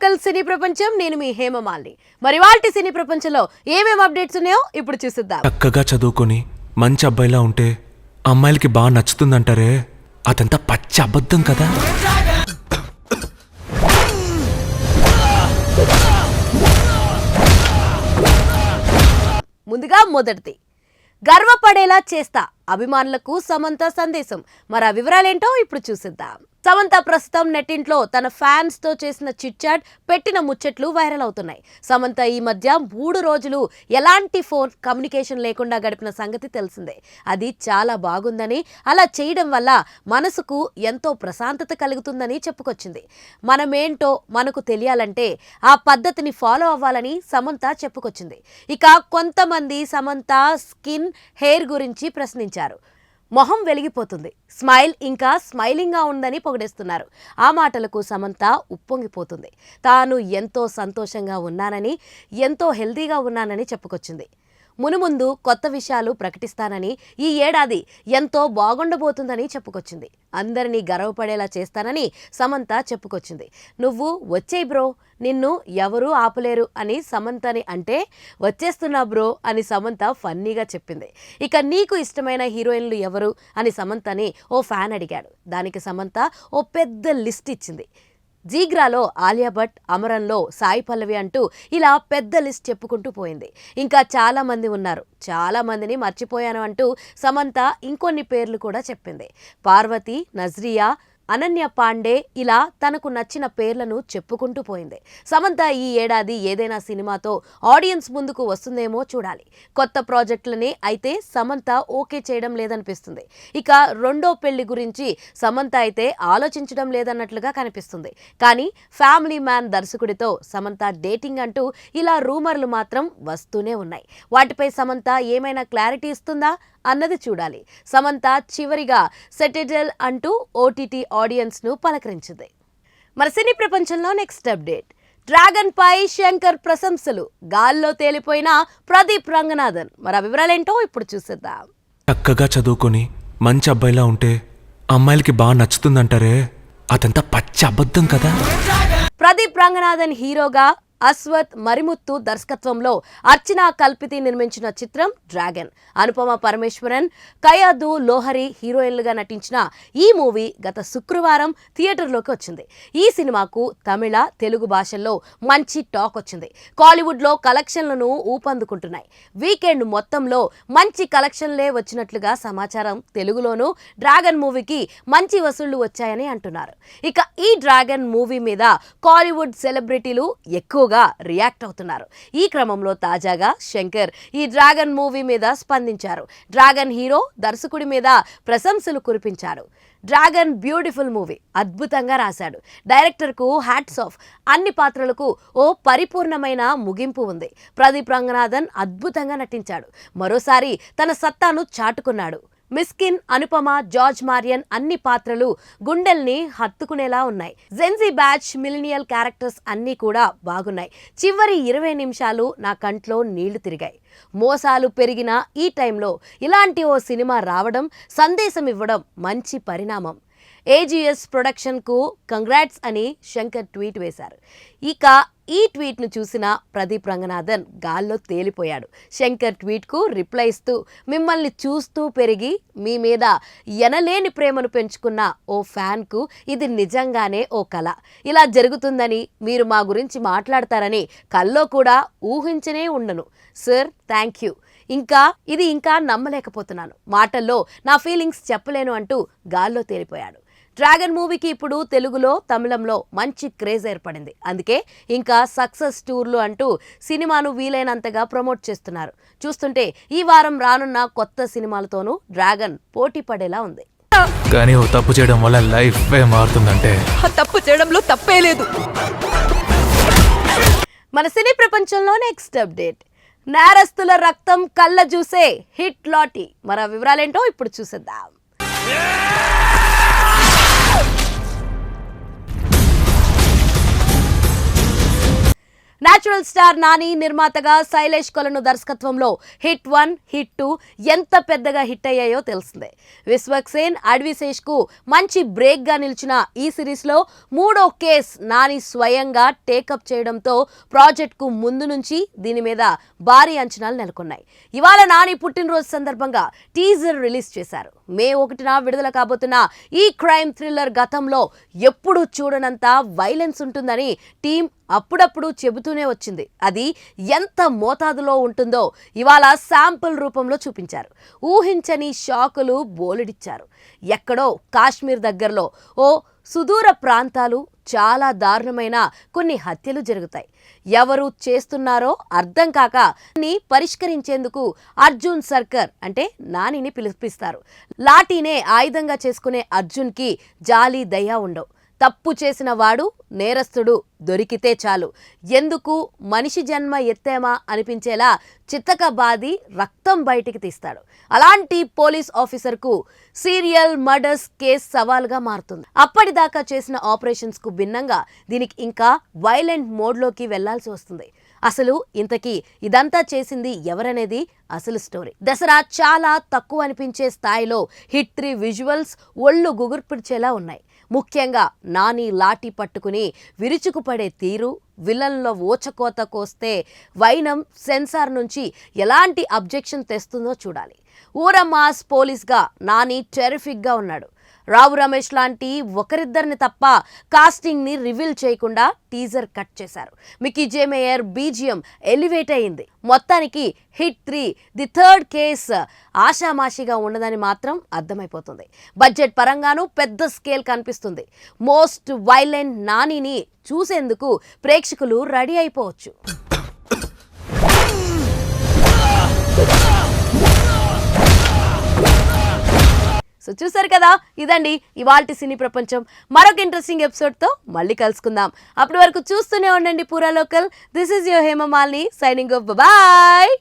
Local సినీ ప్రపంచం నేను మీ హేమమాలిని. మరి వాల్టి సినీ ప్రపంచంలో ఏమేం అప్డేట్స్ ఉన్నాయో ఇప్పుడు చూసిద్దాం. చక్కగా చదువుకొని మంచి అబ్బాయిలా ఉంటే అమ్మాయిలకి బాగా నచ్చుతుందంటారే, అదంతా పచ్చి అబద్ధం కదా. ముందుగా మొదటిది, గర్వపడేలా చేస్తా అభిమానులకు సమంత సందేశం. మరి ఆ వివరాలేంటో ఇప్పుడు చూసిద్దాం. సమంత ప్రస్తుతం నెట్టింట్లో తన ఫ్యాన్స్ తో చేసిన చిట్ చాట్, పెట్టిన ముచ్చట్లు వైరల్ అవుతున్నాయి. సమంత ఈ మధ్య 3 రోజులు ఎలాంటి ఫోన్ కమ్యూనికేషన్ లేకుండా గడిపిన సంగతి తెలిసిందే. అది చాలా బాగుందని, అలా చేయడం వల్ల మనసుకు ఎంతో ప్రశాంతత కలుగుతుందని చెప్పుకొచ్చింది. మనమేంటో మనకు తెలియాలంటే ఆ పద్ధతిని ఫాలో అవ్వాలని సమంత చెప్పుకొచ్చింది. ఇక కొంతమంది సమంత స్కిన్, హెయిర్ గురించి ప్రశ్నించారు. మొహం వెలిగిపోతుంది, స్మైల్ ఇంకా స్మైలింగ్గా ఉందని పొగిడేస్తున్నారు. ఆ మాటలకు సమంత ఉప్పొంగిపోతుంది. తాను ఎంతో సంతోషంగా ఉన్నానని, ఎంతో హెల్తీగా ఉన్నానని చెప్పుకొచ్చింది. మునుముందు కొత్త విషయాలు ప్రకటిస్తానని, ఈ ఏడాది ఎంతో బాగుండబోతుందని చెప్పుకొచ్చింది. అందరినీ గర్వపడేలా చేస్తానని సమంత చెప్పుకొచ్చింది. నువ్వు వచ్చేయ్ బ్రో, నిన్ను ఎవరూ ఆపలేరు అని సమంతని అంటే, వచ్చేస్తున్నా బ్రో అని సమంత ఫన్నీగా చెప్పింది. ఇక నీకు ఇష్టమైన హీరోయిన్లు ఎవరు అని సమంతని ఓ ఫ్యాన్ అడిగాడు. దానికి సమంత ఓ పెద్ద లిస్ట్ ఇచ్చింది. జీగ్రాలో ఆలియా భట్, అమరంలో సాయి పల్లవి అంటూ ఇలా పెద్ద లిస్ట్ చెప్పుకుంటూ పోయింది. ఇంకా చాలా మంది ఉన్నారు, చాలా మందిని మర్చిపోయాను అంటూ సమంత ఇంకొన్ని పేర్లు కూడా చెప్పింది. పార్వతి, నజ్రియా, అనన్య పాండే, ఇలా తనకు నచ్చిన పేర్లను చెప్పుకుంటూ పోయింది. సమంత ఈ ఏడాది ఏదైనా సినిమాతో ఆడియన్స్ ముందుకు వస్తుందేమో చూడాలి. కొత్త ప్రాజెక్టులని అయితే సమంత ఓకే చేయడం లేదనిపిస్తుంది. ఇక రెండో పెళ్లి గురించి సమంత అయితే ఆలోచించడం లేదన్నట్లుగా కనిపిస్తుంది. కానీ ఫ్యామిలీ మ్యాన్ దర్శకుడితో సమంత డేటింగ్ అంటూ ఇలా రూమర్లు మాత్రం వస్తూనే ఉన్నాయి. వాటిపై సమంత ఏమైనా క్లారిటీ ఇస్తుందా అన్నది చూడాలి. సమంత చివరిగా సెటిల్ అంటూ ఓటీటీ ఆడియన్స్ ను పలకరించింది. మరి సినీ ప్రపంచంలో నెక్స్ట్ అప్డేట్, డ్రాగన్ పై శంకర్ ప్రశంసలు, గాల్లో తేలిపోయిన ప్రదీప్ రంగనాథన్. మరి ఆ వివరాలేంటో ఇప్పుడు చూసేద్దాం. చక్కగా చదువుకొని మంచి అబ్బాయిలా ఉంటే అమ్మాయిలకి బాగా నచ్చుతుందంటారే, అదంతా పచ్చి అబద్ధం కదా. ప్రదీప్ రంగనాథన్ హీరోగా, అశ్వత్ మరిముత్తు దర్శకత్వంలో అర్చనా కల్పితి నిర్మించిన చిత్రం డ్రాగన్. అనుపమ పరమేశ్వరన్, కయాదు లోహరి హీరోయిన్లుగా నటించిన ఈ మూవీ గత శుక్రవారం థియేటర్లోకి వచ్చింది. ఈ సినిమాకు తమిళ, తెలుగు భాషల్లో మంచి టాక్ వచ్చింది. కాలీవుడ్లో కలెక్షన్లను ఊపందుకుంటున్నాయి. వీకెండ్ మొత్తంలో మంచి కలెక్షన్లే వచ్చినట్లుగా సమాచారం. తెలుగులోనూ డ్రాగన్ మూవీకి మంచి వసూళ్లు వచ్చాయని అంటున్నారు. ఇక ఈ డ్రాగన్ మూవీ మీద కాలీవుడ్ సెలబ్రిటీలు ఎక్కువ రియాక్ట్ అవుతున్నారు. ఈ క్రమంలో తాజాగా శంకర్ ఈ డ్రాగన్ మూవీ మీద స్పందించారు. డ్రాగన్ హీరో, దర్శకుడి మీద ప్రశంసలు కురిపించారు. డ్రాగన్ బ్యూటిఫుల్ మూవీ, అద్భుతంగా రాశాడు. డైరెక్టర్కు హ్యాట్స్ ఆఫ్. అన్ని పాత్రలకు ఓ పరిపూర్ణమైన ముగింపు ఉంది. ప్రదీప్ రంగనాథన్ అద్భుతంగా నటించాడు. మరోసారి తన సత్తాను చాటుకున్నాడు. మిస్కిన్, అనుపమ, జార్జ్ మారియన్ అన్ని పాత్రలు గుండెల్ని హత్తుకునేలా ఉన్నాయి. జెన్జీ బ్యాచ్, మిలీనియల్ క్యారెక్టర్స్ అన్నీ కూడా బాగున్నాయి. చివరి 20 నిమిషాలు నా కంట్లో నీళ్లు తిరిగాయి. మోసాలు పెరిగిన ఈ టైంలో ఇలాంటి ఓ సినిమా రావడం, సందేశం ఇవ్వడం మంచి పరిణామం. ఏజీఎస్ ప్రొడక్షన్కు కంగ్రాట్స్ అని శంకర్ ట్వీట్ వేశారు. ఇక ఈ ట్వీట్ను చూసిన ప్రదీప్ రంగనాథన్ గాల్లో తేలిపోయాడు. శంకర్ ట్వీట్కు రిప్లై ఇస్తూ, మిమ్మల్ని చూస్తూ పెరిగి మీ మీద ఎనలేని ప్రేమను పెంచుకున్న ఓ ఫ్యాన్కు ఇది నిజంగానే ఓ కళ. ఇలా జరుగుతుందని, మీరు మా గురించి మాట్లాడతారని కల్లో కూడా ఊహించనే ఉండను. Sir, thank you. ఇంకా నమ్మలేకపోతున్నాను. మాటల్లో నా ఫీలింగ్స్ చెప్పలేను అంటూ గాల్లో తేలిపోయాడు. డ్రాగన్ మూవీకి ఇప్పుడు తెలుగులో, తమిళంలో మంచి క్రేజ్ ఏర్పడింది. అందుకే ఇంకా సక్సెస్ టూర్లు అంటూ సినిమాను వీలైనంతగా ప్రమోట్ చేస్తున్నారు. చూస్తుంటే ఈ వారం రానున్న కొత్త సినిమాలతోనూ డ్రాగన్ పోటీ పడేలా ఉంది. కానీ ఓ తప్పు చేయడం వల్ల లైఫ్ మారుతుందంటే తప్పు చేయడంలో తప్పే లేదు. మన సినీ ప్రపంచంలో నెక్స్ట్ అప్డేట్, నేరస్తుల రక్తం కళ్ళ చూసే హిట్ లాటి. మరి ఆ వివరాలేంటో ఇప్పుడు చూసేద్దాం. నేచురల్ స్టార్ నాని నిర్మాతగా శైలేష్ కొలను దర్శకత్వంలో హిట్ 1, హిట్ 2 ఎంత పెద్దగా హిట్ అయ్యాయో తెలిసిందే. విశ్వక్సేన్, అడ్విశేష్ కు మంచి బ్రేక్ గా నిలిచిన ఈ సిరీస్ లో 3వ కేస్ నాని స్వయంగా టేకప్ చేయడంతో ప్రాజెక్ట్ కు ముందు నుంచి దీని మీద భారీ అంచనాలు నెలకొన్నాయి. ఇవాళ నాని పుట్టినరోజు సందర్భంగా టీజర్ రిలీజ్ చేశారు. మే 1న విడుదల కాబోతున్న ఈ క్రైమ్ థ్రిల్లర్ గతంలో ఎప్పుడూ చూడనంత వైలెన్స్ ఉంటుందని టీం అప్పుడప్పుడు చెబుతూనే వచ్చింది. అది ఎంత మోతాదులో ఉంటుందో ఇవాళ శాంపుల్ రూపంలో చూపించారు. ఊహించని షాకులు బోలెడిచ్చారు. ఎక్కడో కాశ్మీర్ దగ్గరలో ఓ సుదూర ప్రాంతాలు చాలా దారుణమైన కొన్ని హత్యలు జరుగుతాయి. ఎవరు చేస్తున్నారో అర్థం కాక పరిష్కరించేందుకు అర్జున్ సర్కర్ అంటే నానిని పిలిపిస్తారు. లాఠీనే ఆయుధంగా చేసుకునే అర్జున్కి జాలి దయ ఉండవు. తప్పు చేసిన వాడు నేరస్తుడు దొరికితే చాలు ఎందుకు మనిషి జన్మ ఎత్తేమా అనిపించేలా చిత్తకబాది రక్తం బయటికి తీస్తాడు. అలాంటి పోలీస్ ఆఫీసర్కు సీరియల్ మర్డర్స్ కేసు సవాల్గా మారుతుంది. అప్పటిదాకా చేసిన ఆపరేషన్స్ కు భిన్నంగా దీనికి ఇంకా వైలెంట్ మోడ్లోకి వెళ్లాల్సి వస్తుంది. అసలు ఇంతకీ ఇదంతా చేసింది ఎవరనేది అసలు స్టోరీ. దసరా చాలా తక్కువ అనిపించే స్థాయిలో హిట్ 3 విజువల్స్ ఒళ్ళు గుగుర్పిడ్చేలా ఉన్నాయి. ముఖ్యంగా నాని లాఠీ పట్టుకుని విరుచుకుపడే తీరు, విలన్లో ఓచకోత కోస్తే వైనం సెన్సార్ నుంచి ఎలాంటి అబ్జెక్షన్ తెస్తుందో చూడాలి. ఊరమాస్ పోలీస్గా నాని టెరిఫిక్గా ఉన్నాడు. రావు రమేష్ లాంటి ఒకరిద్దరిని తప్ప కాస్టింగ్ ని రివీల్ చేయకుండా టీజర్ కట్ చేశారు. మికీ జే మేయర్ బీజిఎం ఎలివేట్ అయింది. మొత్తానికి హిట్ 3 ది థర్డ్ కేస్ ఆషామాషిగా ఉండదని మాత్రం అర్థమైపోతుంది. బడ్జెట్ పరంగానూ పెద్ద స్కేల్ కనిపిస్తుంది. మోస్ట్ వైలెంట్ నానిని చూసేందుకు ప్రేక్షకులు రెడీ అయిపోవచ్చు. సో చూసారు కదా, ఇదండి ఇవాల్టి సినీ ప్రపంచం. మరొక ఇంట్రెస్టింగ్ ఎపిసోడ్తో మళ్ళీ కలుసుకుందాం. అప్పటి వరకు చూస్తూనే ఉండండి పూరా local. This is your Hemamalini signing off. Bye.